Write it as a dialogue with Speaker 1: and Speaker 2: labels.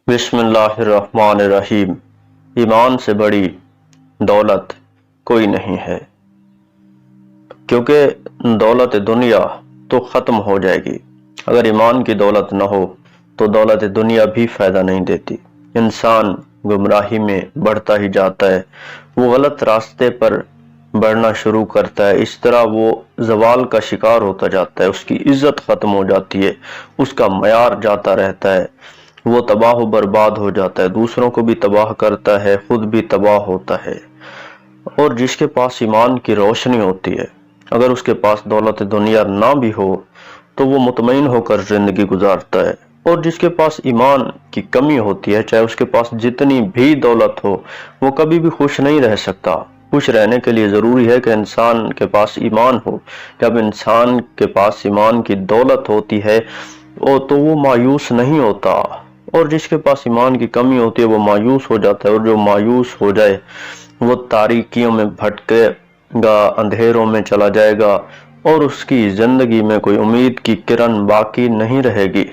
Speaker 1: بسم اللہ الرحمن الرحیم۔ ایمان سے بڑی دولت کوئی نہیں ہے، کیونکہ دولت دنیا تو ختم ہو جائے گی۔ اگر ایمان کی دولت نہ ہو تو دولت دنیا بھی فائدہ نہیں دیتی۔ انسان گمراہی میں بڑھتا ہی جاتا ہے، وہ غلط راستے پر بڑھنا شروع کرتا ہے، اس طرح وہ زوال کا شکار ہوتا جاتا ہے، اس کی عزت ختم ہو جاتی ہے، اس کا معیار جاتا رہتا ہے، وہ تباہ و برباد ہو جاتا ہے، دوسروں کو بھی تباہ کرتا ہے، خود بھی تباہ ہوتا ہے۔ اور جس کے پاس ایمان کی روشنی ہوتی ہے، اگر اس کے پاس دولت دنیا نہ بھی ہو تو وہ مطمئن ہو کر زندگی گزارتا ہے۔ اور جس کے پاس ایمان کی کمی ہوتی ہے، چاہے اس کے پاس جتنی بھی دولت ہو، وہ کبھی بھی خوش نہیں رہ سکتا۔ خوش رہنے کے لیے ضروری ہے کہ انسان کے پاس ایمان ہو۔ جب انسان کے پاس ایمان کی دولت ہوتی ہے تو وہ مایوس نہیں ہوتا، اور جس کے پاس ایمان کی کمی ہوتی ہے وہ مایوس ہو جاتا ہے، اور جو مایوس ہو جائے وہ تاریکیوں میں بھٹکے گا، اندھیروں میں چلا جائے گا، اور اس کی زندگی میں کوئی امید کی کرن باقی نہیں رہے گی۔